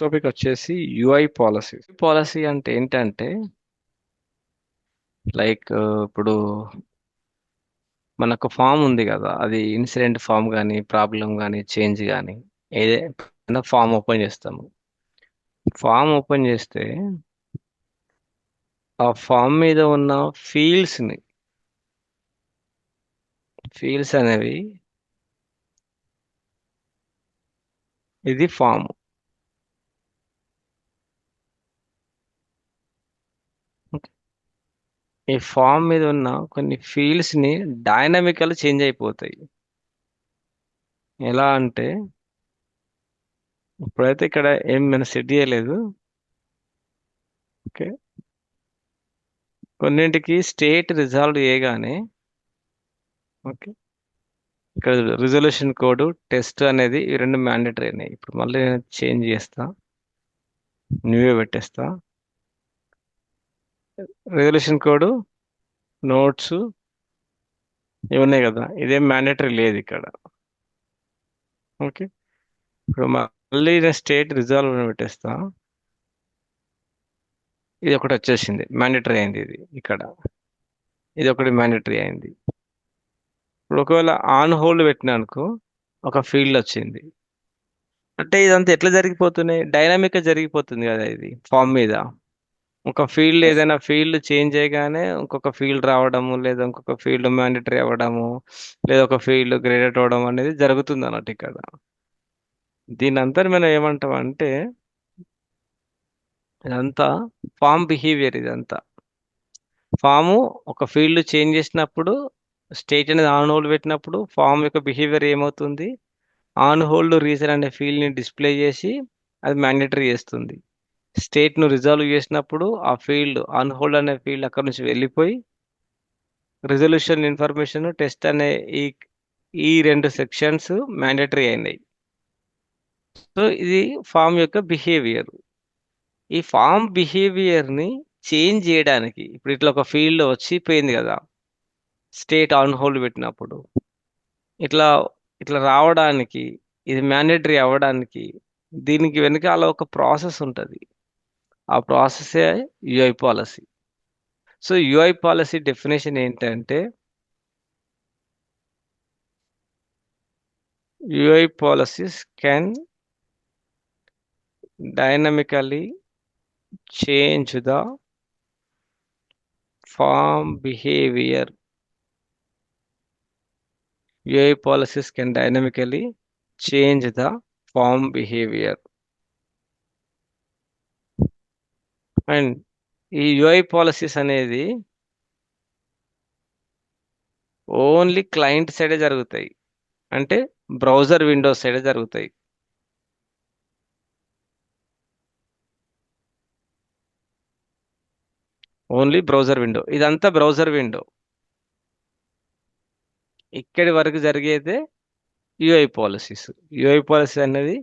Topic వచ్చేసి UI policy. Policy అంటే ఏంటంటే లైక్ ఇప్పుడు మనకు ఫామ్ ఉంది కదా, అది ఇన్సిడెంట్ ఫామ్ కానీ ప్రాబ్లం కానీ చేంజ్ కానీ ఏదైనా ఫామ్ ఓపెన్ చేస్తాము. ఫామ్ ఓపెన్ చేస్తే ఆ ఫామ్ మీద ఉన్న ఫీల్డ్స్ని ఫీల్డ్స్ అనేవి ఇది ఫామ్. ఈ ఫామ్ మీద ఉన్న కొన్ని ఫీల్డ్స్ని డైనమికల్ చేంజ్ అయిపోతాయి. ఎలా అంటే ఇప్పుడైతే ఇక్కడ ఏం మనం సెట్ చేయలేదు. ఓకే, కొన్నింటికి స్టేట్ రిజాల్వ్ చేయగానే ఓకే ఇక్కడ రిజల్యూషన్ కోడ్ టెస్ట్ అనేది ఈ రెండు మ్యాండేటరీ అయినాయి. ఇప్పుడు మళ్ళీ నేను చేంజ్ చేస్తా, న్యూ పెట్టేస్తా. రిజల్యూషన్ కోడ్ నోట్స్ ఇవి ఉన్నాయి కదా, ఇదేం మ్యాండేటరీ లేదు ఇక్కడ. ఓకే, ఇప్పుడు మళ్ళీ నేను స్టేట్ రిజాల్వ్ పెట్టేస్తా. ఇది ఒకటి వచ్చేసింది, మ్యాండేటరీ అయింది ఇది ఇక్కడ. ఇది ఒకటి మ్యాండేటరీ అయింది. ఇప్పుడు ఒకవేళ ఆన్ హోల్డ్ పెట్టినా అనుకో, ఒక ఫీల్డ్ వచ్చింది. అంటే ఇదంతా ఎట్లా జరిగిపోతున్నాయి, డైనామిక్ గా జరిగిపోతుంది కదా ఇది ఫామ్ మీద. ఒక ఫీల్డ్ ఏదైనా ఫీల్డ్ చేంజ్ చేయగానే ఇంకొక ఫీల్డ్ రావడము, లేదా ఇంకొక ఫీల్డ్ మ్యాండేటరీ అవ్వడము, లేదా ఒక ఫీల్డ్ గ్రేడెడ్ అవ్వడం అనేది జరుగుతుంది అన్నట్టు ఇక్కడ. దీని అంతా మనం ఏమంటాం అంటే ఇదంతా ఫామ్ బిహేవియర్. ఇదంతా ఫాము ఒక ఫీల్డ్ చేంజ్ చేసినప్పుడు, స్టేట్ అనేది ఆన్ హోల్డ్ పెట్టినప్పుడు ఫామ్ యొక్క బిహేవియర్ ఏమవుతుంది, ఆన్ హోల్డ్ రీజన్ అనే ఫీల్డ్ని డిస్ప్లే చేసి అది మ్యాండేటరీ చేస్తుంది. స్టేట్ను రిజాల్వ్ చేసినప్పుడు ఆ ఫీల్డ్ ఆన్ హోల్డ్ అనే ఫీల్డ్ అక్కడ నుంచి వెళ్ళిపోయి రిజల్యూషన్ ఇన్ఫర్మేషన్ టెస్ట్ అనే ఈ ఈ రెండు సెక్షన్స్ మ్యాండేటరీ అయినాయి. సో ఇది ఫామ్ యొక్క బిహేవియర్. ఈ ఫామ్ బిహేవియర్ని చేంజ్ చేయడానికి ఇప్పుడు ఇట్లా ఒక ఫీల్డ్ వచ్చి పోయింది కదా, స్టేట్ ఆన్ హోల్డ్ పెట్టినప్పుడు ఇట్లా ఇట్లా రావడానికి, ఇది మ్యాండేటరీ అవ్వడానికి దీనికి వెనకాల ఒక ప్రాసెస్ ఉంటుంది. ఆ ప్రాసెసే UI policy. So UI policy definition ఏంటంటే UI policies can dynamically change the form behavior. UI policies can dynamically change the form behavior. And ఈ యుఐ పాలసీస్ అనేది ఓన్లీ క్లయింట్ సైడే జరుగుతాయి, అంటే బ్రౌజర్ విండోస్ సైడే జరుగుతాయి. ఓన్లీ బ్రౌజర్ విండో, ఇదంతా browser window. ఇక్కడి వరకు జరిగేదే యుఐ పాలసీస్. యుఐ పాలసీ అనేది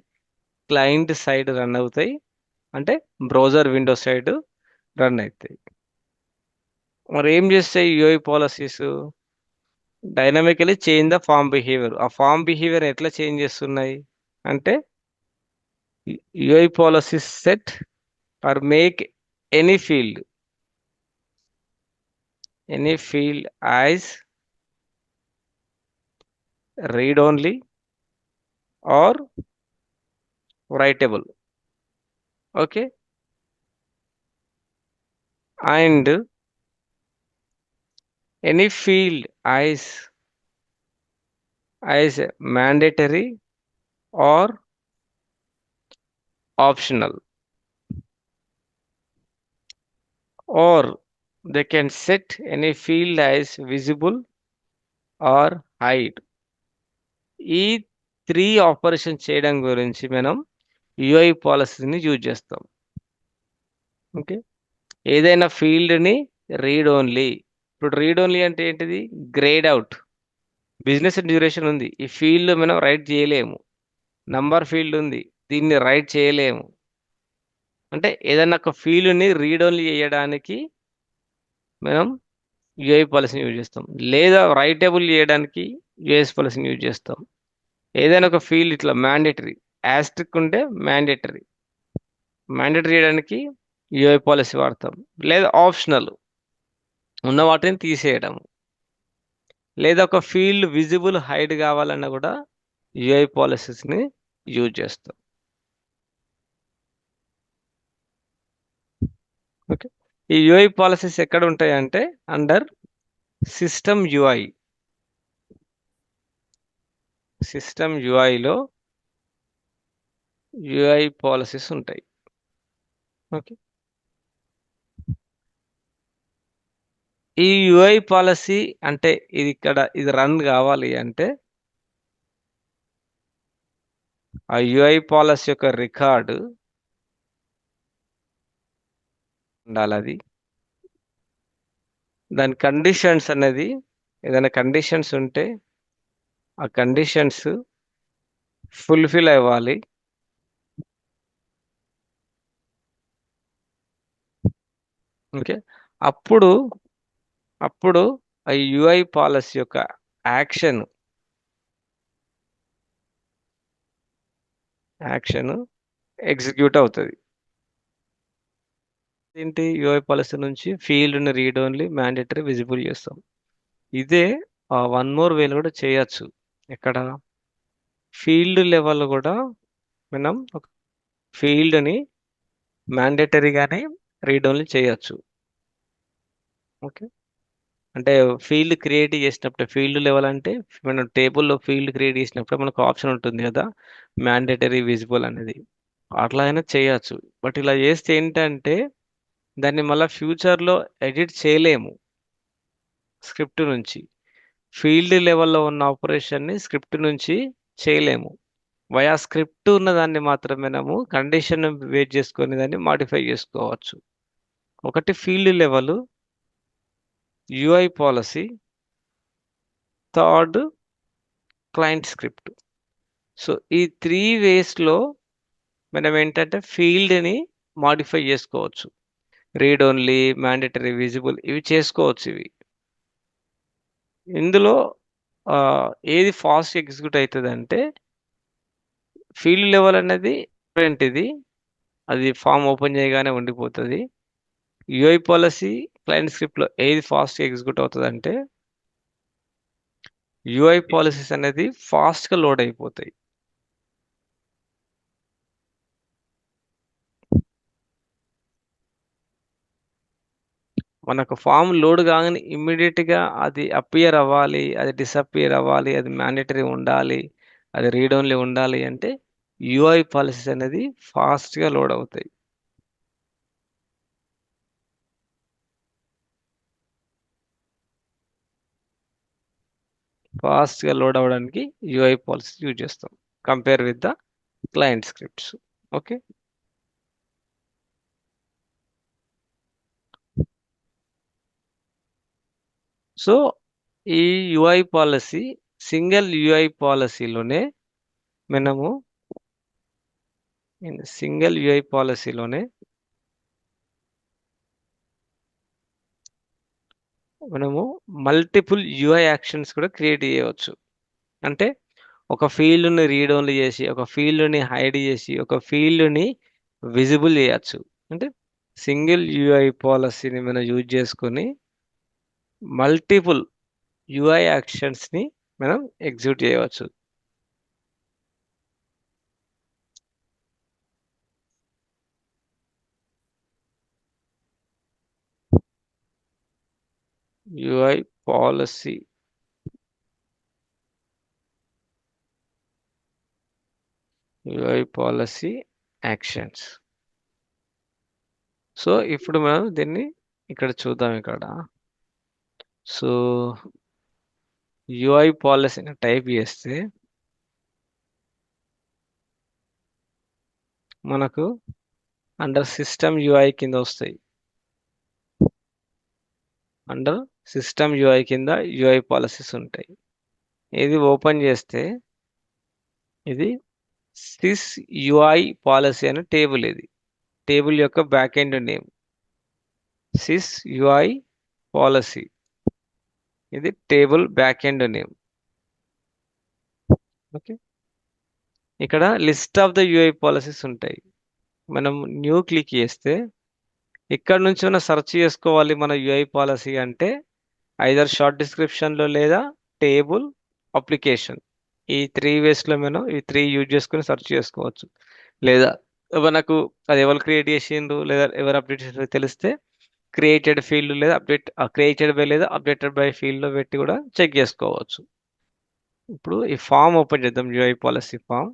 క్లయింట్ సైడ్ రన్ అవుతాయి, అంటే బ్రౌజర్ విండో సైడ్ రన్ అవుతాయి. మరి ఏం చేస్తాయి UI policies, dynamically change the form behaviour. ఆ ఫామ్ బిహేవియర్ ఎట్లా చేంజ్ చేస్తున్నాయి అంటే UI policies set or make any field as read only or writable. Okay, and any field as mandatory or optional, or they can set any field as visible or hide. ఈ three operation చేయడం గురించి మనం UI పాలసీని use చేస్తాం. Okay, ఏదైనా ఫీల్డ్ని read only. ఇప్పుడు read only అంటే ఏంటిది, గ్రేడ్ అవుట్. బిజినెస్ డ్యూరేషన్ ఉంది, ఈ ఫీల్డ్ మనం రైట్ చేయలేము. నంబర్ ఫీల్డ్ ఉంది, దీన్ని రైట్ చేయలేము. అంటే ఏదైనా ఒక ఫీల్డ్ని రీడ్ ఓన్లీ చేయడానికి మనం యుఐ పాలసీని యూజ్ చేస్తాం, లేదా రైటబుల్ చేయడానికి యుఎస్ పాలసీని యూజ్ చేస్తాం. ఏదైనా ఒక ఫీల్డ్ ఇట్లా మ్యాండేటరీ యాస్ట్రిక్ ఉంటే మ్యాండేటరీ, మ్యాండేటరీ చేయడానికి యూఐ పాలసీ వాడతాం. లేదా ఆప్షనల్ ఉన్న వాటిని తీసేయడం. లేదా ఒక ఫీల్డ్ విజిబుల్ హైడ్ కావాలన్నా కూడా యూఐ పాలసీస్ని యూజ్ చేస్తాం. ఓకే, ఈ యూఐ పాలసీస్ ఎక్కడ ఉంటాయి అంటే అండర్ సిస్టమ్ యూఐ. సిస్టమ్ యూఐలో యూఐ పాలసీస్ ఉంటాయి. ఓకే, ఈ యూఐ పాలసీ అంటే ఇది రన్ కావాలి అంటే ఆ యూఐ పాలసీ యొక్క రికార్డు ఉండాలి. అది దాని కండిషన్స్ అనేది ఏదైనా కండిషన్స్ ఉంటే ఆ కండిషన్స్ ఫుల్ఫిల్ అవ్వాలి. ఓకే, అప్పుడు అప్పుడు ఆ యూఐ పాలసీ యొక్క యాక్షన్ యాక్షన్ ఎగ్జిక్యూట్ అవుతుంది. ఏంటి, యూఐ పాలసీ నుంచి ఫీల్డ్ని రీడ్ ఓన్లీ మ్యాండేటరీ విజిబుల్ చేస్తాం. ఇదే వన్ మోర్ వేలో కూడా చేయొచ్చు. ఎక్కడ ఫీల్డ్ లెవెల్ కూడా మనం ఒక ఫీల్డ్ని మ్యాండేటరీగానే రీడ్ ఓన్లీ చేయొచ్చు. ఓకే, అంటే ఫీల్డ్ క్రియేట్ చేసినప్పుడు ఫీల్డ్ లెవెల్ అంటే మనం టేబుల్లో ఫీల్డ్ క్రియేట్ చేసినప్పుడు మనకు ఆప్షన్ ఉంటుంది కదా, మ్యాండేటరీ విజిబుల్ అనేది. అట్లా అయినా చేయొచ్చు. బట్ ఇలా చేస్తే ఏంటంటే దాన్ని మళ్ళీ ఫ్యూచర్లో ఎడిట్ చేయలేము స్క్రిప్ట్ నుంచి. ఫీల్డ్ లెవెల్లో ఉన్న ఆపరేషన్ని స్క్రిప్ట్ నుంచి చేయలేము. వయా స్క్రిప్ట్ ఉన్న దాన్ని మాత్రమే మనము కండిషన్ వెయిట్ చేసుకొని దాన్ని మాడిఫై చేసుకోవచ్చు. ఒకటి field level, UI policy, third client script. So ఈ 3 వేస్లో మనం ఏంటంటే ఫీల్డ్ని మాడిఫై చేసుకోవచ్చు. రీడ్ ఓన్లీ, మ్యాండేటరీ విజిబుల్ ఇవి చేసుకోవచ్చు. ఇందులో ఏది ఫాస్ట్ ఎగ్జిక్యూట్ అవుతుంది అంటే ఫీల్డ్ లెవెల్ అనేది ఏంటిది, అది ఫామ్ ఓపెన్ చేయగానే ఉండిపోతుంది. యూఐ పాలసీ, క్లయింట్ స్క్రిప్ట్లో ఏది ఫాస్ట్ ఎగ్జిక్యూట్ అవుతుంది అంటే యూఐ పాలసీస్ అనేది ఫాస్ట్గా లోడ్ అయిపోతాయి. మనకు ఫామ్ లోడ్ కాగానే ఇమ్మీడియట్గా అది అపియర్ అవ్వాలి, అది డిసపియర్ అవ్వాలి, అది మ్యాండేటరీ ఉండాలి, అది రీడ్ ఓన్లీ ఉండాలి అంటే యూఐ పాలసీస్ అనేది ఫాస్ట్గా లోడ్ అవుతాయి. ఫాస్ట్గా లోడ్ అవ్వడానికి యూఐ పాలసీ యూజ్ చేస్తాం compare with the client scripts. Okay, so ఈ యూఐ పాలసీ సింగిల్ యూఐ పాలసీలోనే మనము సింగిల్ యూఐ పాలసీలోనే మనము మల్టిపుల్ యూఐ యాక్షన్స్ కూడా క్రియేట్ చేయవచ్చు. అంటే ఒక ఫీల్డ్ని రీడ్ ఓన్లీ చేసి, ఒక ఫీల్డ్ని హైడ్ చేసి, ఒక ఫీల్డ్ని విజిబుల్ చేయొచ్చు. అంటే సింగిల్ యూఐ పాలసీని మనం యూజ్ చేసుకొని మల్టిపుల్ యూఐ యాక్షన్స్ని మనం ఎగ్జిక్యూట్ చేయవచ్చు. UI policy UI policy actions. So ఇప్పుడు మనం దీన్ని ఇక్కడ చూద్దాం. ఇక్కడ సో యూఐ పాలసీని టైప్ చేస్తే మనకు అండర్ సిస్టమ్ యూఐ కింద వస్తాయి. అండర్ సిస్టమ్ యూఐ కింద యూఐ పాలసీస్ ఉంటాయి. ఇది ఓపెన్ చేస్తే ఇది సిస్ యూఐ పాలసీ అనే టేబుల్. ఇది టేబుల్ యొక్క back end name sys UI policy. ఇది table back end name. Okay, ఇక్కడ list of the UI policies ఉంటాయి. మనం న్యూ క్లిక్ చేస్తే ఇక్కడ నుంచి మనం సెర్చ్ చేసుకోవాలి మన యూఐ పాలసీ అంటే ఐదర్ షార్ట్ డిస్క్రిప్షన్లో లేదా టేబుల్ అప్లికేషన్. ఈ 3 వేస్లో మనం ఈ 3 యూజ్ చేసుకొని సెర్చ్ చేసుకోవచ్చు. లేదా మనకు అది ఎవరు క్రియేట్ చేసిండ్రు లేదా ఎవరు అప్డేట్ చేసిండ్రు తెలిస్తే క్రియేటెడ్ ఫీల్డ్ లేదా క్రియేటెడ్ బై లేదా అప్డేటెడ్ బై ఫీల్డ్లో పెట్టి కూడా చెక్ చేసుకోవచ్చు. ఇప్పుడు ఈ ఫామ్ ఓపెన్ చేద్దాం, యూఐ పాలసీ ఫామ్.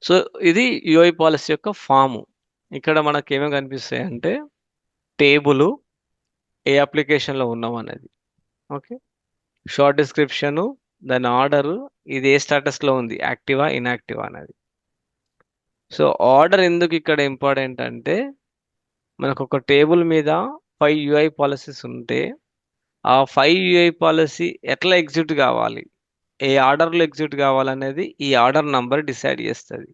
సో ఇది యూఐ పాలసీ యొక్క ఫాము. ఇక్కడ మనకి ఏమేమి కనిపిస్తాయి అంటే టేబుల్, ఏ అప్లికేషన్లో ఉన్నాం అనేది, ఓకే, షార్ట్ డిస్క్రిప్షను, దాని ఆర్డరు, ఇది ఏ స్టేటస్లో ఉంది, యాక్టివా ఇన్యాక్టివా అనేది. సో ఆర్డర్ ఎందుకు ఇక్కడ ఇంపార్టెంట్ అంటే మనకు ఒక టేబుల్ మీద 5 యూఐ పాలసీస్ ఉంటే ఆ 5 యూఐ పాలసీ ఎట్లా ఎగ్జిక్యూట్ కావాలి, ఏ ఆర్డర్లో ఎగ్జిక్యూట్ కావాలనేది ఈ ఆర్డర్ నంబర్ డిసైడ్ చేస్తుంది.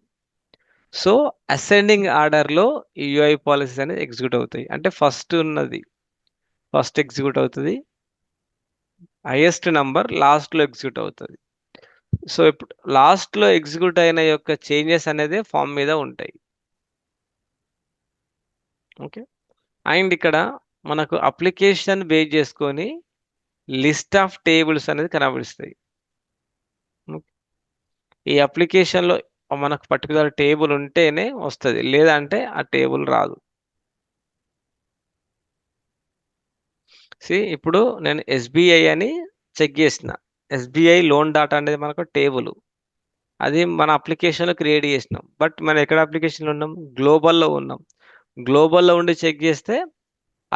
సో అసెండింగ్ ఆర్డర్లో ఈ యూఐ పాలసీస్ అనేది ఎగ్జిక్యూట్ అవుతాయి. అంటే ఫస్ట్ ఎగ్జిక్యూట్ అవుతుంది, హైయెస్ట్ నంబర్ లాస్ట్లో ఎగ్జిక్యూట్ అవుతుంది. సో ఇప్పుడు లాస్ట్లో ఎగ్జిక్యూట్ అయిన యొక్క చేంజెస్ అనేది ఫామ్ మీద ఉంటాయి. ఓకే, అండ్ ఇక్కడ మనకు అప్లికేషన్ బేస్ చేసుకొని లిస్ట్ ఆఫ్ టేబుల్స్ అనేది కనబడుస్తాయి. ఈ అప్లికేషన్లో మనకు పర్టికులర్ టేబుల్ ఉంటేనే వస్తుంది, లేదంటే ఆ టేబుల్ రాదు. ఇప్పుడు నేను ఎస్బీఐ అని చెక్ చేసిన, ఎస్బీఐ లోన్ డాటా అనేది మనకు టేబుల్, అది మన అప్లికేషన్లో క్రియేట్ చేసినాం. బట్ మనం ఎక్కడ అప్లికేషన్లో ఉన్నాం, గ్లోబల్లో ఉన్నాం. గ్లోబల్లో ఉండి చెక్ చేస్తే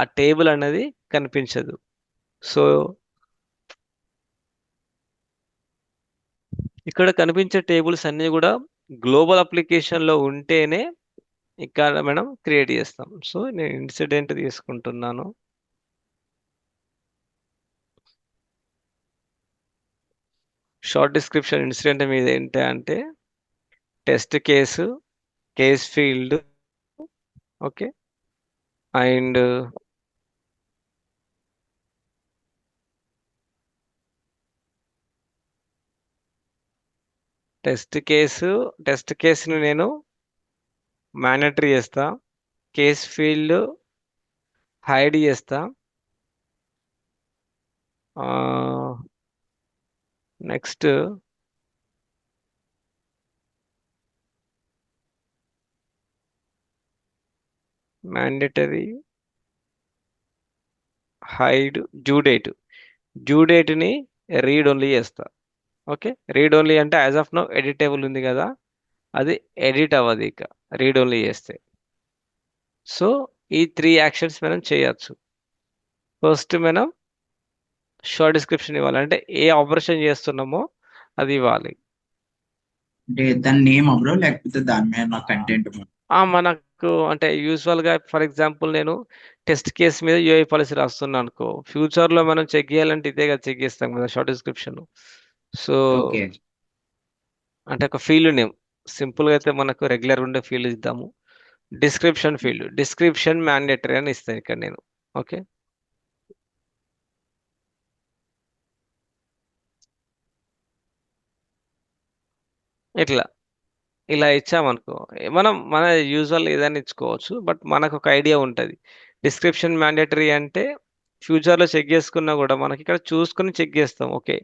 ఆ టేబుల్ అనేది కనిపించదు. సో ఇక్కడ కనిపించే టేబుల్స్ అన్నీ కూడా గ్లోబల్ అప్లికేషన్లో ఉంటేనే ఇక్కడ మనం క్రియేట్ చేస్తాం. సో నేను ఇన్సిడెంట్ తీసుకుంటున్నాను. షార్ట్ డిస్క్రిప్షన్ ఇన్సిడెంట్ మీద ఏంటి అంటే test case, case field, okay, and test కేసును నేను మ్యాండటరీ చేస్తా, కేస్ ఫీల్డ్ హైడ్ చేస్తా. నెక్స్ట్ మ్యాండటరీ హైడ్ డ్యూ డేట్ని రీడ్ ఓన్లీ చేస్తా. ఓకే, రీడ్ ఓన్లీ అంటే యాజ్ ఆఫ్ నో ఎడిటేబుల్ ఉంది కదా, అది ఎడిట్ అవ్వదు ఇక రీడ్ ఓన్లీ చేస్తే. సో ఈ 3 యాక్షన్స్ మనం చేయొచ్చు. ఫస్ట్ మనం షార్ట్ డిస్క్రిప్షన్ ఇవ్వాలి, అంటే ఏ ఆపరేషన్ చేస్తున్నామో అది ఇవ్వాలి. అంటే దాని నేమ్ బ్రో, లేకపోతే దాని మీద కంటెంట్? మనకు అంటే యూజువల్గా ఫర్ ఎగ్జాంపుల్ నేను టెస్ట్ కేస్ మీద యూఐ పాలసీ రాస్తున్నాను అనుకో, ఫ్యూచర్లో మనం చెక్ చేయాలంటే ఇదే కదా చెక్ చేస్తాం కదా షార్ట్ డిస్క్రిప్షన్. So okay. అంటే ఒక ఫీల్డ్ నేమ్ సింపుల్గా అయితే మనకు రెగ్యులర్ ఉండే ఫీల్డ్ ఇద్దాము. డిస్క్రిప్షన్ మ్యాండేటరీ అని ఇస్తాను ఇక్కడ నేను. ఓకే, ఇట్లా ఇలా ఇచ్చామనుకో మనం మన యూజువల్ ఏదైనా ఇచ్చుకోవచ్చు, బట్ మనకు ఒక ఐడియా ఉంటుంది. డిస్క్రిప్షన్ మ్యాండేటరీ అంటే ఫ్యూచర్లో చెక్ చేసుకున్నా కూడా మనకి ఇక్కడ చూసుకుని చెక్ చేస్తాం. ఓకే,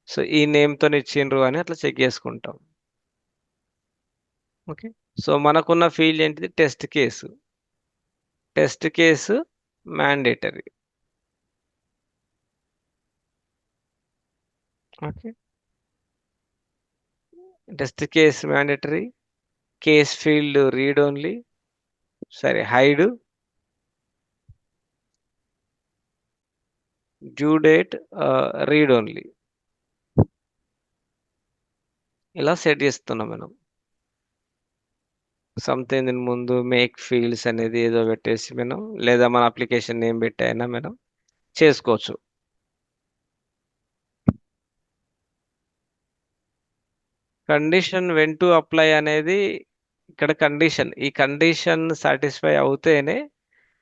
సో ఈ నేమ్తో ఇచ్చిండ్రు అని అట్లా చెక్ చేసుకుంటాం. ఓకే, సో మనకున్న ఫీల్డ్ ఏంటిది, test case mandatory. Okay, test case mandatory, case field read only, సరే hide, due date read only, ఇలా సెట్ చేస్తున్నాం మనం. సంథింగ్ దీని ముందు మేక్ ఫీల్డ్స్ అనేది ఏదో పెట్టేసి మనం, లేదా మన అప్లికేషన్ నేమ్ పెట్టి అయినా మనం చేసుకోవచ్చు. కండిషన్ వెన్ టు అప్లై అనేది ఇక్కడ కండిషన్, ఈ కండిషన్ సాటిస్ఫై అవుతేనే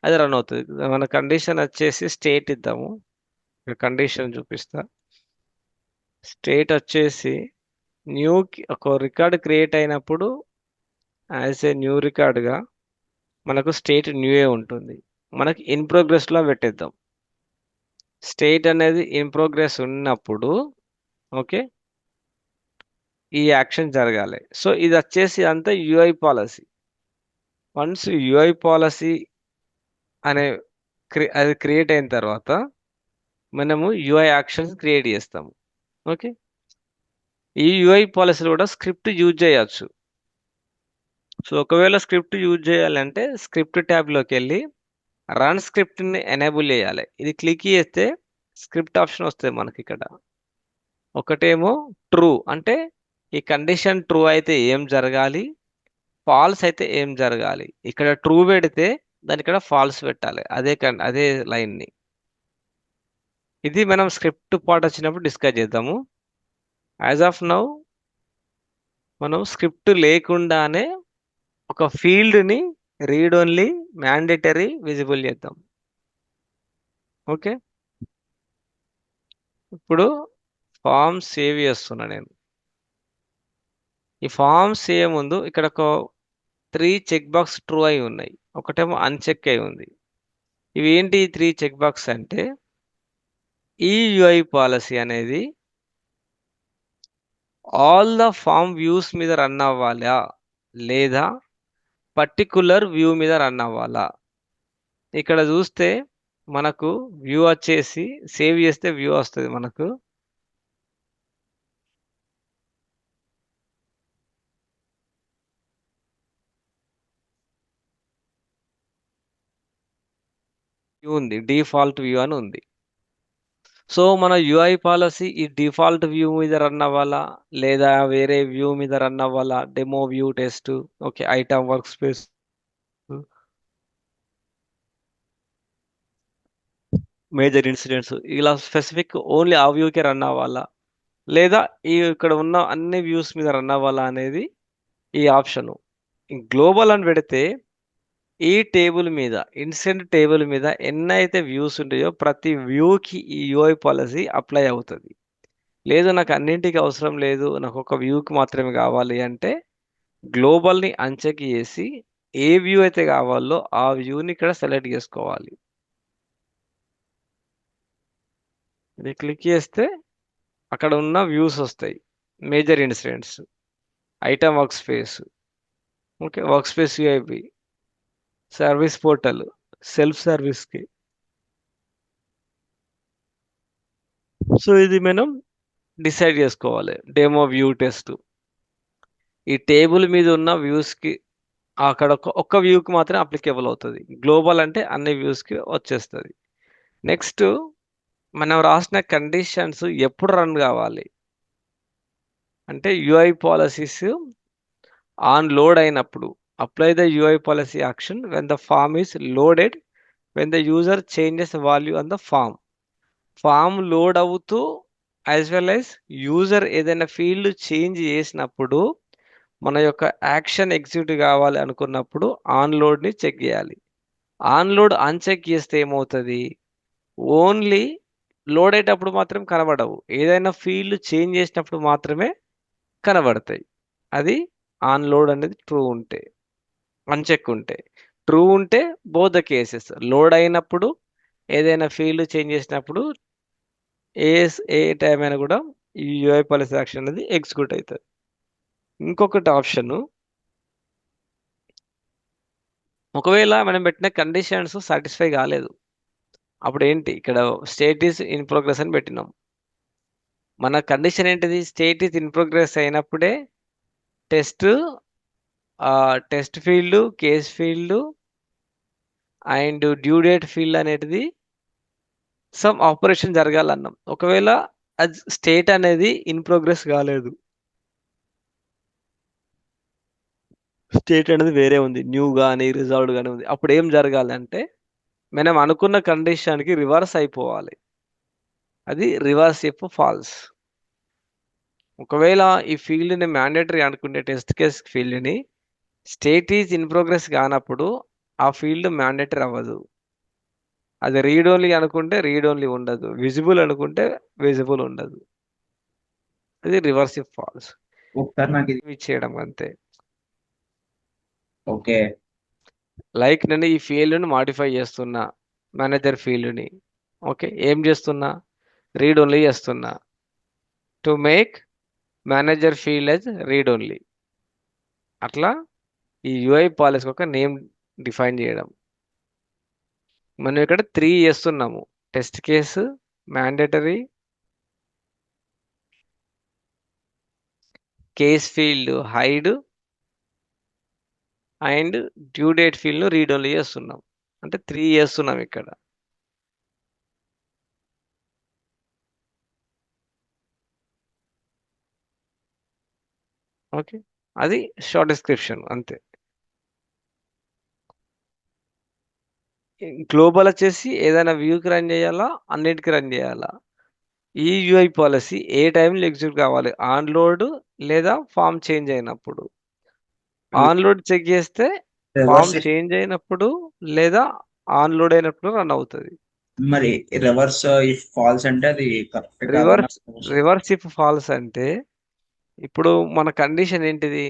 అది రన్ అవుతుంది. మన కండిషన్ వచ్చేసి స్టేట్ ఇద్దాము. కండిషన్ చూపిస్తా. స్టేట్ వచ్చేసి న్యూ, ఒక రికార్డ్ క్రియేట్ అయినప్పుడు యాజ్ ఏ న్యూ రికార్డ్గా మనకు స్టేట్ న్యూయే ఉంటుంది. మనకి ఇన్ ప్రోగ్రెస్లో పెట్టేద్దాం. స్టేట్ అనేది ఇన్ ప్రోగ్రెస్ ఉన్నప్పుడు ఓకే ఈ యాక్షన్ జరగాలి. సో ఇది వచ్చేసి అంతా UI policy. Once UI policy అనే అది క్రియేట్ అయిన తర్వాత మనము యూఐ యాక్షన్స్ క్రియేట్ చేస్తాము. ఓకే, ఈ యూఐ పాలసీలు కూడా స్క్రిప్ట్ యూజ్ చేయొచ్చు. సో ఒకవేళ స్క్రిప్ట్ యూజ్ చేయాలంటే స్క్రిప్ట్ ట్యాబ్లోకి వెళ్ళి రన్ స్క్రిప్ట్ని ఎనేబుల్ చేయాలి. ఇది క్లిక్ చేస్తే స్క్రిప్ట్ ఆప్షన్ వస్తుంది మనకి ఇక్కడ. ఒకటేమో ట్రూ అంటే ఈ కండిషన్ ట్రూ అయితే ఏం జరగాలి, ఫాల్స్ అయితే ఏం జరగాలి. ఇక్కడ ట్రూ పెడితే దాని ఇక్కడ ఫాల్స్ పెట్టాలి, అదే లైన్ని. ఇది మనం స్క్రిప్ట్ పార్ట్ వచ్చినప్పుడు డిస్కస్ చేద్దాము. యాజ్ ఆఫ్ నౌ మనం స్క్రిప్ట్ లేకుండానే ఒక ఫీల్డ్ని రీడ్ ఓన్లీ మ్యాండేటరీ విజిబుల్ చేద్దాం. ఓకే, ఇప్పుడు ఫామ్ సేవ్ చేస్తున్నా నేను. ఈ ఫామ్ సేవ్ ముందు ఇక్కడ ఒక 3 చెక్ బాక్స్ ట్రూ అయి ఉన్నాయి, ఒకటేమో అన్చెక్ అయి ఉంది. ఇవి ఏంటి 3 చెక్ బాక్స్ అంటే, ఈ యూఐ పాలసీ అనేది ఆల్ ద ఫామ్ వ్యూస్ మీద రన్ అవ్వాలా లేదా పర్టికులర్ వ్యూ మీద రన్ అవ్వాలా. ఇక్కడ చూస్తే మనకు వ్యూ వచ్చేసి సేవ్ చేస్తే వ్యూ వస్తుంది మనకు. వ్యూ ఉంది, డిఫాల్ట్ వ్యూ అని ఉంది. సో మన యూఐ పాలసీ ఈ డిఫాల్ట్ వ్యూ మీద రన్ అవ్వాలా లేదా వేరే వ్యూ మీద రన్ అవ్వాలా, demo view, test, okay, item, work space, major incidents, ఇలా స్పెసిఫిక్ ఓన్లీ ఆ వ్యూకే రన్ అవ్వాలా లేదా ఈ ఇక్కడ ఉన్న అన్ని వ్యూస్ మీద రన్ అవ్వాలా అనేది ఈ ఆప్షను. గ్లోబల్ అని పెడితే ఈ టేబుల్ మీద, ఇన్సిడెంట్ టేబుల్ మీద ఎన్నైతే వ్యూస్ ఉంటాయో ప్రతి వ్యూకి ఈ యూఐ పాలసీ అప్లై అవుతుంది. లేదు నాకు అన్నింటికి అవసరం లేదు, నాకు ఒక వ్యూకి మాత్రమే కావాలి అంటే గ్లోబల్ని అన్చెక్ చేసి ఏ వ్యూ అయితే కావాలో ఆ వ్యూని ఇక్కడ సెలెక్ట్ చేసుకోవాలి. ఇది క్లిక్ చేస్తే అక్కడ ఉన్న వ్యూస్ వస్తాయి. Major incidents, item, work space, okay, work space UIP, service portal, self సర్వీస్కి. సో ఇది మనం డిసైడ్ చేసుకోవాలి. Demo, view, test. ఈ టేబుల్ మీద ఉన్న వ్యూస్కి అక్కడ ఒక్క వ్యూకి మాత్రం అప్లికేబుల్ అవుతుంది. గ్లోబల్ అంటే అన్ని వ్యూస్కి వచ్చేస్తుంది. నెక్స్ట్ మనం రాసిన కండిషన్స్ ఎప్పుడు రన్ కావాలి అంటే యూఐ పాలసీస్ ఆన్ లోడ్ అయినప్పుడు. Apply the UI policy action when the form is loaded when the user changes value on the form. Form load అవుతూ యాజ్ వెల్ యాజ్ యూజర్ ఏదైనా field change చేసినప్పుడు మన యొక్క action execute కావాలి అనుకున్నప్పుడు on లోడ్ని check చేయాలి. ఆన్ లోడ్ అన్చెక్ చేస్తే ఏమవుతుంది, ఓన్లీ లోడ్ అయ్యేటప్పుడు మాత్రం కనబడవు, ఏదైనా ఫీల్డ్ చేంజ్ చేసినప్పుడు మాత్రమే కనబడతాయి. అది ఆన్ లోడ్ అనేది ట్రూ ఉంటే, అన్చెక్ ఉంటే. ట్రూ ఉంటే బోత్ ద కేసెస్, లోడ్ అయినప్పుడు ఏదైనా ఫీల్డ్ చేంజ్ చేసినప్పుడు ఏ ఏ టైం అయినా కూడా ఈ యూఐ పాలసీ యాక్షన్ అనేది ఎగ్జిక్యూట్ అవుతుంది. ఇంకొకటి ఆప్షన్, ఒకవేళ మనం పెట్టిన కండిషన్స్ సాటిస్ఫై కాలేదు అప్పుడు ఏంటి, ఇక్కడ స్టేట్ ఈస్ ఇన్ ప్రోగ్రెస్ అని పెట్టినాం. మన కండిషన్ ఏంటిది, స్టేట్ ఈస్ ఇన్ ప్రోగ్రెస్ అయినప్పుడే test, test field, case field and due date field అనేది సమ్ ఆపరేషన్ జరగాలన్నాం. ఒకవేళ అది స్టేట్ అనేది ఇన్ ప్రోగ్రెస్ కాలేదు, స్టేట్ అనేది వేరే ఉంది, న్యూ కానీ రిజాల్వ్డ్ కానీ ఉంది, అప్పుడు ఏం జరగాలంటే మనం అనుకున్న కండిషన్కి రివర్స్ అయిపోవాలి. అది రివర్స్ ఎఫ్ ఫాల్స్. ఒకవేళ ఈ ఫీల్డ్ని మ్యాండేటరీ అనుకునే టెస్ట్ కేస్ ఫీల్డ్ని స్టేట్ ఈజ్ ఇన్ ప్రోగ్రెస్ కానప్పుడు ఆ ఫీల్డ్ మ్యాండేటరీ అవ్వదు. అది రీడ్ ఓన్లీ అనుకుంటే రీడ్ ఓన్లీ ఉండదు, విజిబుల్ అనుకుంటే విజిబుల్ ఉండదు. అది రివర్స్ ఇఫ్ ఫాల్స్ ఒకసారి నాకు ఇది. చేయడం అంతే. ఓకే. లైక్ నేను ఈ ఫీల్డ్ని మాడిఫై చేస్తున్నా, మేనేజర్ ఫీల్డ్ని. ఓకే, ఏం చేస్తున్నా? రీడ్ ఓన్లీ చేస్తున్నా. To make manager field as read only. అట్లా ఈ యూఐ పాలసీకి ఒక నేమ్ డిఫైన్ చేయడం. మనం ఇక్కడ 3 చేస్తున్నాము: test case, mandatory, case field hide, and due date field read only చేస్తున్నాం. అంటే 3 చేస్తున్నాం ఇక్కడ. ఓకే, అది షార్ట్ డిస్క్రిప్షన్ అంతే. గ్లోబల్ వచ్చేసి ఏదైనా వ్యూకి రన్ చేయాలా, అన్నిటికి రన్ చేయాలా. ఈ యూఐ పాలసీ ఏ టైంలో ఎగ్జిక్యూట్ కావాలి? ఆన్లోడ్ లేదా ఫామ్ చేంజ్ అయినప్పుడు. ఆన్లోడ్ చెక్ చేస్తే ఫామ్ రివర్స్ చేంజ్ అయినప్పుడు లేదా ఆన్లోడ్ అయినప్పుడు రన్ అవుతుంది. మరి రివర్స్ ఇఫ్ ఫాల్స్ అంటే అది కరెక్ట్ కాదన్న. రివర్స్ రివర్స్ ఇఫ్ ఫాల్స్ అంటే ఇప్పుడు మన కండిషన్ ఏంటిది?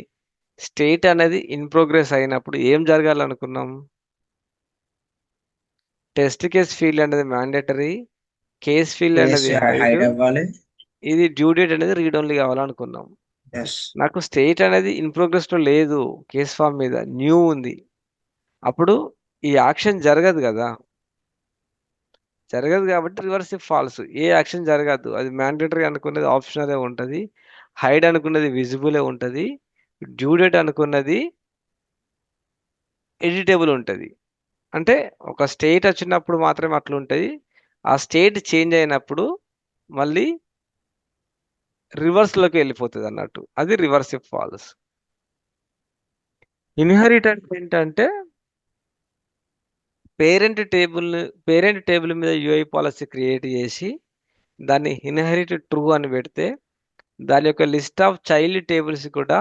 స్టేట్ అనేది ఇన్ ప్రోగ్రెస్ అయినప్పుడు ఏం జరగాలనుకున్నాం? టెస్ట్ కేస్ ఫీల్డ్ అనేది మ్యాండేటరీ, కేస్ ఫీల్డ్ అనేది హైడ్, హైడ్ అవ్వాలి. ఇది డ్యూ డేట్ అనేది రీడ్ ఓన్లీ కావాలనుకున్నాం. ఎస్. నాకు స్టేట్ అనేది ఇన్ ప్రోగ్రెస్ లో లేదు, కేస్ ఫామ్ మీద న్యూ ఉంది. అప్పుడు ఈ యాక్షన్ జరగదు కదా, జరగదు కాబట్టి రివర్స్ ఇఫ్ ఫాల్స్. ఏ యాక్షన్ జరగదు, అది మ్యాండేటరీ అనుకున్నది ఆప్షనలే ఉంటుంది, హైడ్ అనుకున్నది విజిబులే ఉంటుంది, డ్యూ డేట్ అనుకున్నది ఎడిటబుల్ ఉంటుంది. అంటే ఒక స్టేట్ వచ్చినప్పుడు మాత్రమే అట్లా ఉంటుంది. ఆ స్టేట్ చేంజ్ అయినప్పుడు మళ్ళీ రివర్స్ లోకి వెళ్ళిపోతుంది అన్నట్టు. అది రివర్స్ ఇఫ్ ఫాల్స్. ఇన్హెరిటెన్స్ ఏంటంటే పేరెంట్ టేబుల్ మీద యూఐ పాలసీ క్రియేట్ చేసి దాన్ని ఇన్హెరిట్ ట్రూ అని పెడితే దాని యొక్క లిస్ట్ ఆఫ్ చైల్డ్ టేబుల్స్ కూడా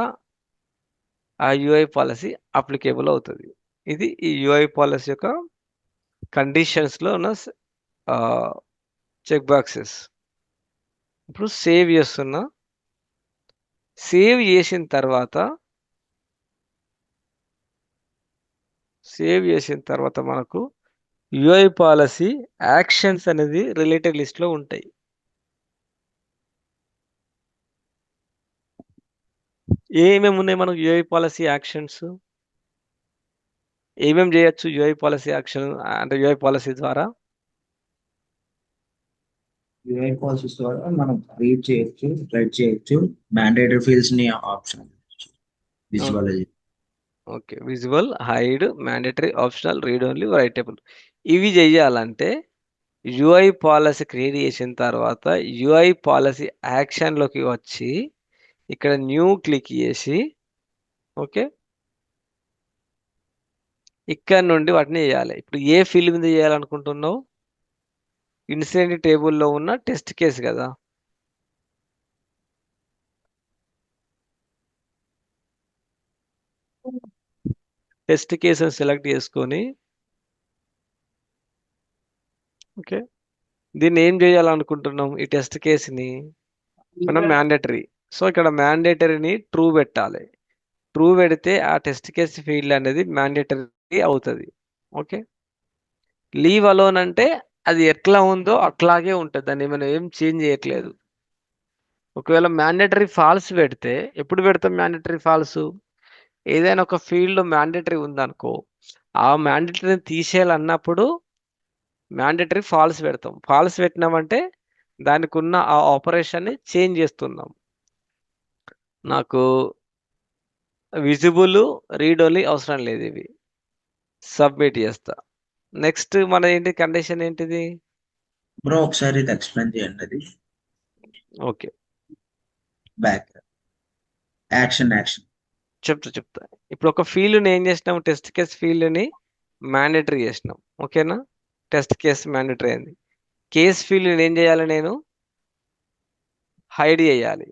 ఆ యూఐ పాలసీ అప్లికేబుల్ అవుతుంది. ఇది ఈ యూఐ పాలసీ యొక్క కండిషన్స్ లో ఉన్న చెక్ బాక్సెస్. ఇప్పుడు సేవ్ చేస్తున్నా. సేవ్ చేసిన తర్వాత మనకు యూఐ పాలసీ యాక్షన్స్ అనేది రిలేటెడ్ లిస్ట్ లో ఉంటాయి. ఏమేమి ఉన్నాయి మనకు యూఐ పాలసీ యాక్షన్స్? ఏమేమి చేయొచ్చు యూఐ పాలసీ యాక్షన్ అంటే యూఐ పాలసీ ద్వారా? యూఐ పాలసీస్ ద్వారా మనం రీడ్ చేయొచ్చు, రైట్ చేయొచ్చు, మ్యాండేటరీ ఫీల్డ్స్ ని option visualize. Okay, visual, hide, mandatory, optional, read only, writable. ఇవి చేయాలంటే యూఐ పాలసీ క్రియేట్ చేసిన తర్వాత యూఐ పాలసీ యాక్షన్లోకి వచ్చి ఇక్కడ న్యూ క్లిక్ చేసి, ఓకే, ఇక్కడ నుండి వాటిని చేయాలి. ఇప్పుడు ఏ ఫీల్డ్ మీద చేయాలనుకుంటున్నావు? ఇన్సిడెంట్ టేబుల్లో ఉన్న టెస్ట్ కేసు కదా. టెస్ట్ కేసుని సెలెక్ట్ చేసుకొని, ఓకే, దీన్ని ఏం చేయాలనుకుంటున్నాం? ఈ టెస్ట్ కేసుని మనం మ్యాండేటరీ. సో ఇక్కడ మ్యాండేటరీని ట్రూ పెట్టాలి. ట్రూ పెడితే ఆ టెస్ట్ కేస్ ఫీల్డ్ అనేది మ్యాండేటరీ అవుతుంది. ఓకే, లీవ్ అలోన్ అంటే అది ఎట్లా ఉందో అట్లాగే ఉంటుంది, దాన్ని మనం ఏం చేంజ్ చేయట్లేదు. ఒకవేళ మ్యాండేటరీ ఫాల్స్ పెడితే, ఎప్పుడు పెడతాం మ్యాండేటరీ ఫాల్స్? ఏదైనా ఒక ఫీల్డ్ మ్యాండేటరీ ఉందనుకో, ఆ మ్యాండేటరీని తీసేయాలన్నప్పుడు మ్యాండేటరీ ఫాల్స్ పెడతాం. ఫాల్స్ పెట్టినామంటే దానికి ఉన్న ఆ ఆపరేషన్ని చేంజ్ చేస్తున్నాం. నాకు విజిబుల్, రీడ్ ఓన్లీ అవసరం లేదు, ఇవి సబ్మిట్ చేస్తా. నెక్స్ట్ మన ఏంటి కండిషన్ ఏంటిది? బ్రో ఒకసారి ఇది ఎక్స్ప్లెయిన్ చేయండి. అది ఓకే, బ్యాక్ యాక్షన్. చెప్తా. ఇప్పుడు ఒక ఫీల్డ్ని ఏం చేసినాం? టెస్ట్ కేస్ ఫీల్డ్ని మ్యాండేటరీ చేసినాం. ఓకేనా, టెస్ట్ కేస్ మ్యాండేటరీ అయింది. కేస్ ఫీల్డ్ని ఏం చేయాలి? నేను హైడ్ చేయాలి.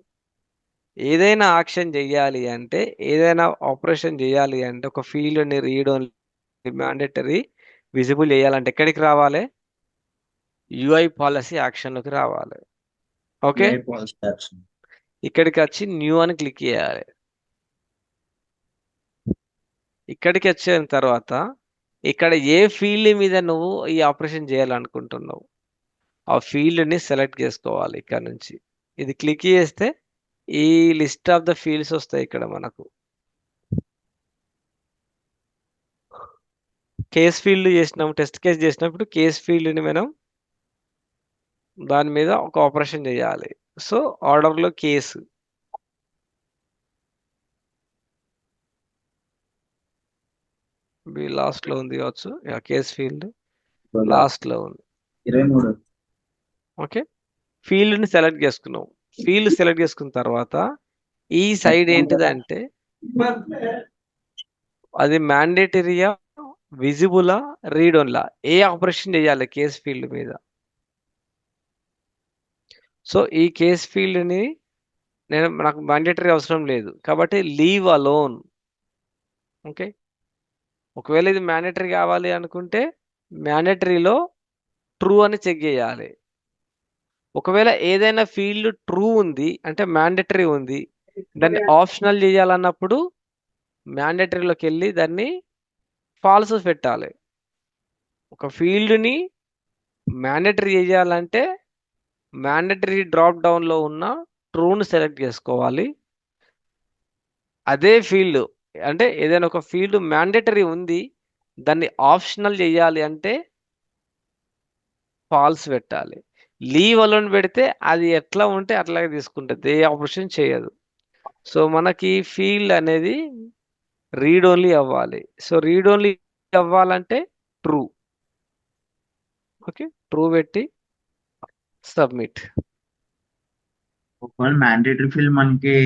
ఏదైనా యాక్షన్ చేయాలి అంటే, ఏదైనా ఆపరేషన్ చేయాలి అంటే, ఒక ఫీల్డ్ని రీడ్ ఓన్లీ మ్యాండేటరీ విజిబుల్ చేయాలంటే ఎక్కడికి రావాలి? యూఐ పాలసీ యాక్షన్లోకి రావాలి. Okay, UI policy action. ఇక్కడికి వచ్చి న్యూ అని క్లిక్ చేయాలి. ఇక్కడికి వచ్చిన తర్వాత ఇక్కడ ఏ ఫీల్డ్ మీద నువ్వు ఈ ఆపరేషన్ చేయాలనుకుంటున్నావు ఆ ఫీల్డ్ని సెలెక్ట్ చేసుకోవాలి. ఇక్కడ నుంచి ఇది క్లిక్ చేస్తే ఈ లిస్ట్ ఆఫ్ ద ఫీల్డ్స్ వస్తాయి. ఇక్కడ మనకు కేస్ ఫీల్డ్ చేసినాం, టెస్ట్ కేస్ చేసినప్పుడు కేస్ ఫీల్డ్ని మనం దాని మీద ఒక ఆపరేషన్ చేయాలి. సో ఆర్డర్లో కేసు లాస్ట్ లో ఉంది కావచ్చు, కేస్ ఫీల్డ్ లాస్ట్ లో ఉంది. 23. ఓకే, ఫీల్డ్ని సెలెక్ట్ చేసుకున్నాం. ఫీల్డ్ సెలెక్ట్ చేసుకున్న తర్వాత ఈ సైడ్ ఏంటిదంటే అది మ్యాండేటరీయా, విజిబులా, రీడ్ ఓన్లా, ఏ ఆపరేషన్ చేయాలి కేస్ ఫీల్డ్ మీద. సో ఈ కేస్ ఫీల్డ్ని నాకు మ్యాండేటరీ అవసరం లేదు కాబట్టి లీవ్ అలోన్. ఓకే, ఒకవేళ ఇది మ్యాండేటరీ కావాలి అనుకుంటే మ్యాండేటరీలో ట్రూ అని చెక్ చేయాలి. ఒకవేళ ఏదైనా ఫీల్డ్ ట్రూ ఉంది అంటే మ్యాండేటరీ ఉంది, దాన్ని ఆప్షనల్ చేయాలన్నప్పుడు మ్యాండేటరీలోకి వెళ్ళి దాన్ని ఫాల్స్ పెట్టాలి. ఒక ఫీల్డ్ని మ్యాండేటరీ చేయాలంటే మ్యాండేటరీ డ్రాప్ డౌన్లో ఉన్న ట్రూను సెలెక్ట్ చేసుకోవాలి. అదే ఫీల్డ్ అంటే ఏదైనా ఒక ఫీల్డ్ మ్యాండేటరీ ఉంది, దాన్ని ఆప్షనల్ చేయాలి అంటే ఫాల్స్ పెట్టాలి. లీవ్ అలోన్ పెడితే అది ఎట్లా ఉంటే అట్లాగే తీసుకుంటుంది, ఏ ఆపరేషన్ చేయదు. సో మనకి ఫీల్డ్ అనేది రీడ్ ఓన్లీ అవ్వాలి. సో రీడ్ ఓన్లీ అవ్వాలంటే ట్రూ. ఓకే, ట్రూ పెట్టి సబ్మిట్. ఒకవేళ మ్యాండేటరీ ఫీల్డ్ మనకి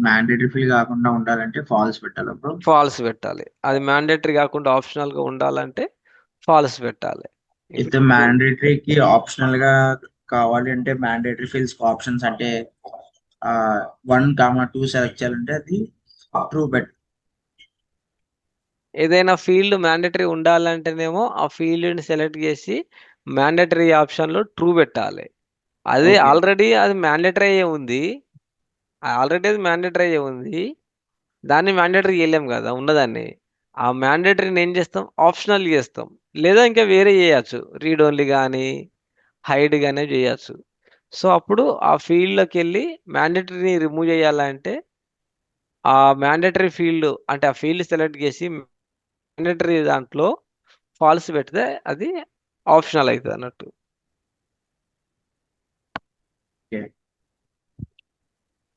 మ్యాండేటరీ ఫీల్డ్ కాకుండా ఉండాలంటే ఫాల్స్ పెట్టాలి. అప్పుడు ఫాల్స్ పెట్టాలి. అది మ్యాండేటరీ కాకుండా ఆప్షనల్ గా ఉండాలంటే ఫాల్స్ పెట్టాలి. అయితే మ్యాండేటరీకి ఆప్షనల్ గా కావాలి అంటే మ్యాండేటరీ ఫీల్డ్స్ ఆప్షన్స్ అంటే 1, 2 సెలెక్ట్ చేయాలంటే అది ట్రూ బెట్. ఏదైనా ఫీల్డ్ మ్యాండేటరీ ఉండాలంటేనేమో ఆ ఫీల్డ్ని సెలెక్ట్ చేసి మ్యాండేటరీ ఆప్షన్లో ట్రూ పెట్టాలి. అదే Okay. ఆల్రెడీ అది మ్యాండేటరీ అయ్యే ఉంది, దాన్ని మ్యాండేటరీ చేయలేం కదా ఉన్నదాన్ని. ఆ మ్యాండేటరీని ఏం చేస్తాం, ఆప్షనల్ చేస్తాం, లేదా ఇంకా వేరే చేయొచ్చు, రీడ్ ఓన్లీ కానీ హైడ్ కానీ చేయొచ్చు. సో అప్పుడు ఆ ఫీల్డ్లోకి వెళ్ళి మ్యాండేటరీని రిమూవ్ చేయాలంటే ఆ మ్యాండేటరీ ఫీల్డ్ అంటే ఆ ఫీల్డ్ సెలెక్ట్ చేసి మ్యాండేటరీ దాంట్లో ఫాల్స్ పెడితే అది ఆప్షనల్ అవుతుంది అన్నట్టు. Okay.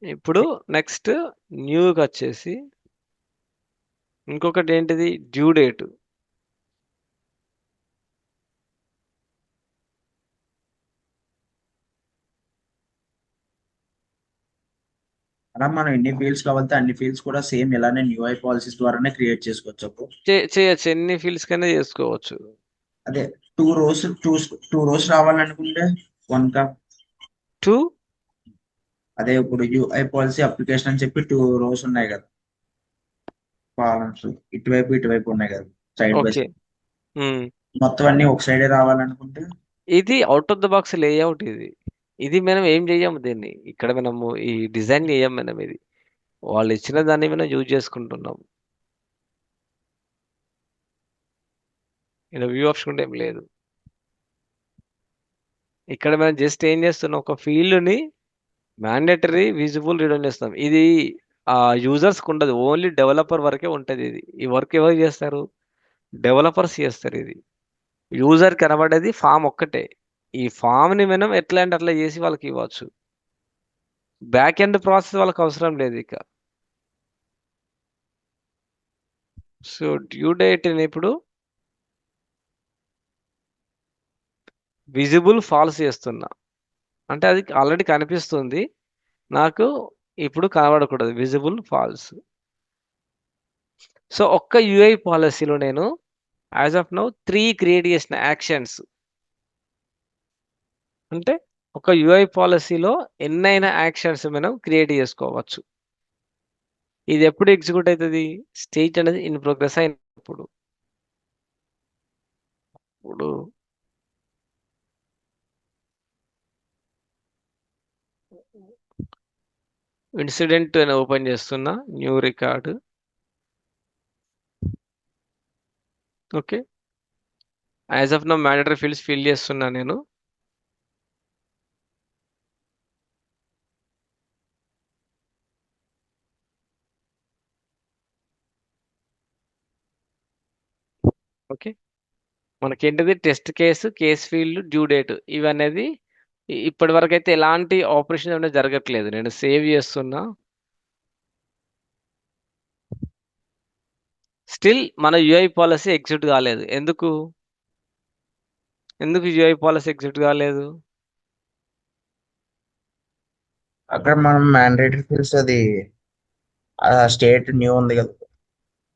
ఇప్పుడు నెక్స్ట్ న్యూకి వచ్చేసి ఇంకొకటి ఏంటిది, డ్యూ డేట్. అలా మనం ఎన్ని ఫీల్డ్స్ కావాలంటే అన్ని ఫీల్డ్స్ కూడా సేమ్ ఇలానే న్యూఐ పాలసీస్ ద్వారానే క్రియేట్ చేసుకోవచ్చు. అప్పుడు చేయొచ్చు, ఎన్ని ఫీల్డ్స్ కన్నా చేసుకోవచ్చు. అదే 2 రోస్ రావాలనుకుంటే 1 టూ అదే ఇప్పుడు యూఐ పాలసీ అప్లికేషన్ అని చెప్పి 2 రోస్ ఉన్నాయి కదా, కాలమ్స్ ఇటువైపు ఉన్నాయి కదా, సైడ్ బై ఓకే. సైడ్. మొత్తం అన్ని ఒక సైడే రావాలనుకుంటే ఇది out of the box layout. ఇది మనం ఏం చెయ్యము, దీన్ని ఇక్కడ మనము ఈ డిజైన్ చేయం మనం. ఇది వాళ్ళు ఇచ్చిన దాన్ని మనం యూజ్ చేసుకుంటున్నాం. ఇలా వ్యూ ఆప్షన్ ఏం లేదు. ఇక్కడ మనం జస్ట్ ఏం చేస్తున్నాం, ఒక ఫీల్డ్ని మ్యాండేటరీ విజిబుల్ రీడ్ చేస్తాం. ఇది యూజర్స్కి ఉండదు, ఓన్లీ డెవలపర్ వరకే ఉంటుంది. ఈ వర్క్ ఎవరు చేస్తారు, డెవలపర్స్ చేస్తారు. ఇది యూజర్ కనబడేది ఫామ్ ఒక్కటే. ఈ ఫామ్ని మనం ఎట్లా అంటే అట్లా చేసి వాళ్ళకి ఇవ్వచ్చు. బ్యాక్ ఎండ్ ప్రాసెస్ వాళ్ళకి అవసరం లేదు ఇక. సో డ్యూ డేట్ని ఇప్పుడు విజిబుల్ ఫాల్స్ చేస్తున్నా అంటే అది ఆల్రెడీ కనిపిస్తుంది, నాకు ఇప్పుడు కనబడకూడదు, విజిబుల్ ఫాల్స్. సో ఒక్క యూఐ పాలసీలో నేను యాజ్ ఆఫ్ నౌ 3 క్రియేట్ చేసిన యాక్షన్స్ అంటే ఒక యూఐ పాలసీలో ఎన్నైనా యాక్షన్స్ మనం క్రియేట్ చేసుకోవచ్చు. ఇది ఎప్పుడు ఎగ్జిక్యూట్ అవుతుంది? స్టేట్ అనేది ఇన్ ప్రోగ్రెస్ అయినప్పుడు. ఇప్పుడు ఇన్సిడెంట్ అని ఓపెన్ చేస్తున్నా, new record. Okay, as of no mandatory fields fill చేస్తున్నా నేను. ఓకే, మనకేంటిది test case, case field, due date ఇవనేది ఇప్పటి వరకు అయితే ఎలాంటి ఆపరేషన్ అనేది జరగట్లేదు. నేను సేవ్ చేస్తున్నా. స్టిల్ మన యూఐ పాలసీ ఎగ్జిక్యూట్ కాలేదు. ఎందుకు యూఐ పాలసీ ఎగ్జిక్యూట్ కాలేదు? అక్కడ మనం మ్యాండేటరీ ఫీల్డ్స్ అది స్టేట్ న్యూ ఉంది కదా.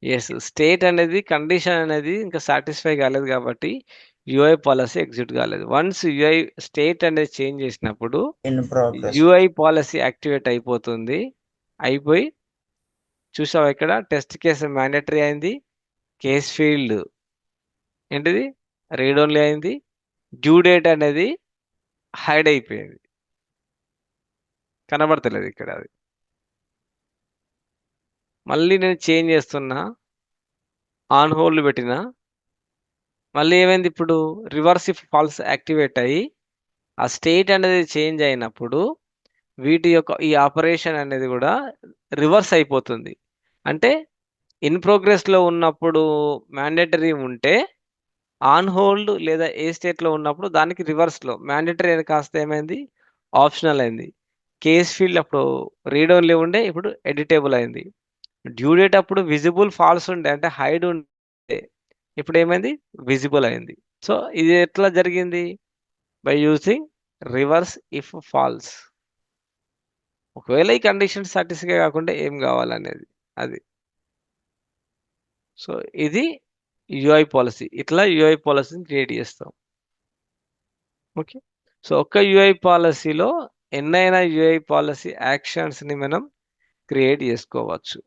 ఎస్, స్టేట్ అనేది కండిషన్ అనేది ఇంకా సాటిస్ఫై కాలేదు కాబట్టి యూఐ పాలసీ ఎగ్జిక్యూట్ కాలేదు. వన్స్ యూఐ స్టేట్ అనేది చేంజ్ చేసినప్పుడు in progress. UI policy activate అయిపోతుంది. అయిపోయి చూసావా ఇక్కడ టెస్ట్ కేసు మ్యాండేటరీ అయింది, కేస్ ఫీల్డ్ ఏంటిది రీడ్ ఓన్లీ అయింది, డ్యూ డేట్ అనేది హైడ్ అయిపోయింది, కనబడతలేదు ఇక్కడ. అది మళ్ళీ నేను చేంజ్ చేస్తున్నా, ఆన్ హోల్డ్ పెట్టిన, మళ్ళీ ఏమైంది ఇప్పుడు రివర్స్ ఇఫ్ ఫాల్స్ యాక్టివేట్ అయ్యి ఆ స్టేట్ అనేది చేంజ్ అయినప్పుడు వీటి యొక్క ఈ ఆపరేషన్ అనేది కూడా రివర్స్ అయిపోతుంది. అంటే ఇన్ ప్రోగ్రెస్లో ఉన్నప్పుడు మ్యాండేటరీ ఉంటే ఆన్ హోల్డ్ లేదా ఏ స్టేట్లో ఉన్నప్పుడు దానికి రివర్స్లో మ్యాండేటరీ అని కాస్త ఏమైంది ఆప్షనల్ అయింది. కేస్ ఫీల్డ్ అప్పుడు రీడ్ ఓన్లీ ఉండే, ఇప్పుడు ఎడిటేబుల్ అయింది. డ్యూ డేట్ అప్పుడు విజిబుల్ ఫాల్స్ ఉండే అంటే హైడ్ ఉండే, ఇప్పుడు ఏమైంది విజిబుల్ అయింది. సో ఇది ఎట్లా జరిగింది? By using reverse if false. ఒకవేళ ఈ కండిషన్ సాటిస్ఫై కాకుండా ఏం కావాలనేది అది. సో ఇది యూఐ పాలసీ. ఇట్లా యూఐ పాలసీని క్రియేట్ చేస్తాం. ఓకే, సో ఒక్క యూఐ పాలసీలో ఎన్నైనా యూఐ పాలసీ యాక్షన్స్ని మనం క్రియేట్ చేసుకోవచ్చు.